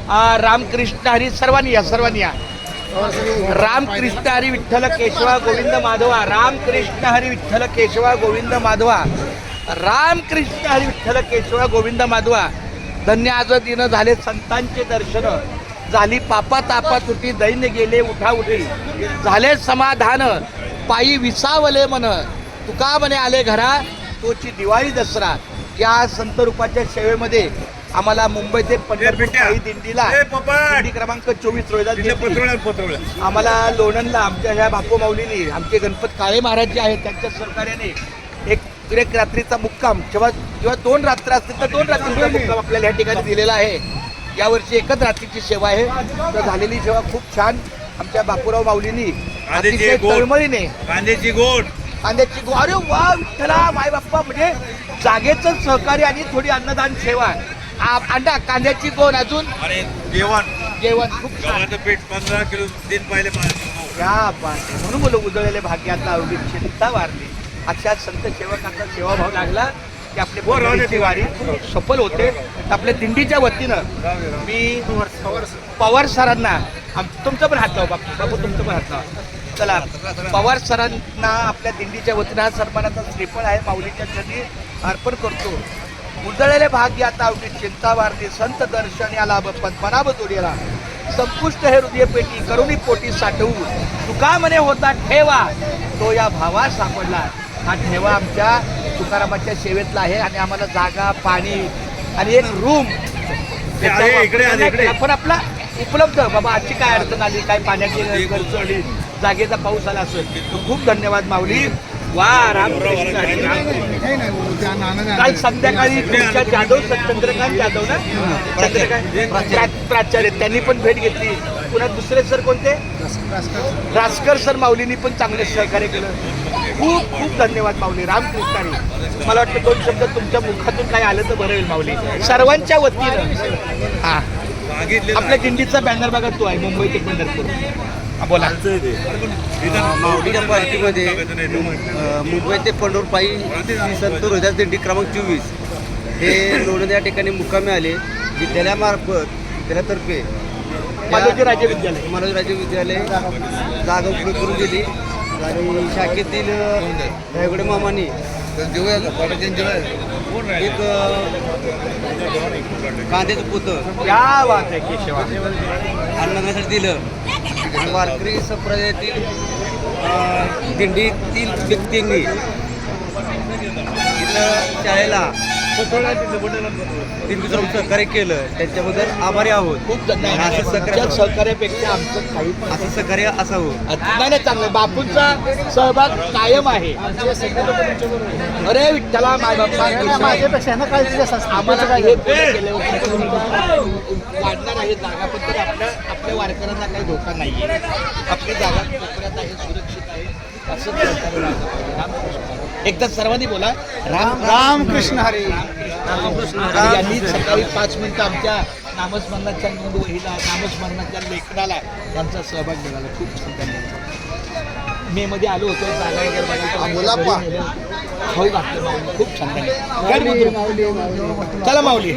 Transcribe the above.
रामकृष्ण हरी सर्वांनी या रामकृष्ण हरी विठ्ठल केशवा गोविंद माधवा रामकृष्ण हरी विठ्ठल केशवा गोविंद माधवा रामकृष्ण हरी विठ्ठल केशवा गोविंद माधवा. धन्य आज दिन झाले संतांचे दर्शन झाली पापा तापा तुटी दैन्य गेले उठा उठी झाले समाधान पायी विसावले मन तुका म्हणे आले घरा तोची दिवाळी दसरा. या संत रूपाच्या सेवेमध्ये आम्हाला मुंबई ते पंढरपूर पायी दिंडीला दिंडी क्रमांक 24 आम्हाला लोणंदला आमच्या ह्या बापू माऊलीनी आमचे गणपत काळे महाराज जे आहेत त्यांच्या सहकार्याने एक रात्रीचा मुक्काम जेव्हा 2 रात्र असतील तर 2 रात्रीचा मुक्काम आपल्याला या ठिकाणी दिलेला आहे. यावर्षी एकच रात्रीची सेवा आहे. तर झालेली सेवा खूप छान आमच्या बापूराव माऊलींनी अतिशय तळमळीने कांद्याची गोड अरे वा विठ्ठला माय बाप्पा म्हणजे जागेचं सहकार्य आणि थोडी अन्नदान सेवा अंडा कांद्याची गोड अजून जेवण खूप पीठ 15 किलो दिन पहिले म्हणून बोल उजळलेले भाग्याचा अवघी चिंता वारली. अशा संत सेवकांचा सेवाभाव लागला की आपले वारी सफल होते. आपल्या दिंडीच्या वतीनं मी पवार सरांना तुमचं पण हात लावा बापू तुमचं पण हात लावा. चला पवार सरांना आपल्या दिंडीच्या वतीनं हा सन्मानाचा श्रीफळ आहे माऊलीच्या चरणी अर्पण करतो. उजळलेले भाग्य आता अवघी चिंता वारली संत दर्शन याला पद्मनाभ जोडीला संपुष्ट हे हृदय पेटी करुणी पोटी साठवू तुका म्हणे होता ठेवा तो या भावा सापडला. हा ठेवा आमच्या तुकारामाच्या सेवेतला आहे आणि आम्हाला जागा पाणी आणि एक रूम आपण आपला उपलब्ध बाबा आजची काय अडचण आली काय पाण्याची खर्च आली जागेचा पाऊस आला असेल खूप धन्यवाद माऊली. वा रामकृष्ण हरी काल संध्याकाळी तुमच्या जाधव चंद्रकांत जाधव ना चंद्रकांत प्राचार्य त्यांनी पण भेट घेतली. पुन्हा दुसरे सर कोणते रासकर सर माऊलींनी पण चांगले सहकार्य केलं. खूप खूप धन्यवाद माऊली रामकृष्ण हरी. मला वाटतं 2 शब्द तुमच्या मुखातून काय आलं तर बरं होईल माऊली सर्वांच्या वतीनं. हा आपल्या दिंडीचा बॅनर बघा तो आहे मुंबई ते पंढरपूर. बोला माऊलीच्या पार्टीमध्ये मुंबई ते पंढरपूर पायी संत हृदय दिंडी क्रमांक 24 हे लोणंद या ठिकाणी मुक्कामी आले. विद्यालयातर्फे मालोजी राज्य विद्यालय जागा उपलब्ध करून दिली आणि शाखेतील रायगडे मामांनी एक कांद्याचं पोतं क्या बात आहे केशवा अन्नदानासाठी दिलं. वारकरी संप्रदायातील दिंडीतील व्यक्तींनी इथं शाळेला दिंडीचं सहकार्य केलं त्यांच्याबद्दल आभारी आहोत. खूप धन्यवाद. सहकार्यापेक्षा आमचं काही असं सहकार्य असावं. नाही चांगलं बापूंचा सहभाग कायम आहे. अरे विठ्ठला माय बाप्पा आम्हाला हे वाढणार आहे जागा पण तरी आपल्या वारकऱ्यांना काही धोका नाही आहे. आपली जागा कोपऱ्यात आहे सुरक्षित आहे असं एकदा सर्वांनी बोला रामकृष्ण हरी. यांनी सकाळी 5 मिनिटं आमच्या नामस्मरणाच्या नोंद वहीला नामस्मरणाच्या लेखनाला यांचा सहभाग मिळाला. खूप छान धन्यवाद. मे मध्ये आलो होतो जागा वगैरे खाऊ घातलं खूप छान धन्यवाद. चला माऊली.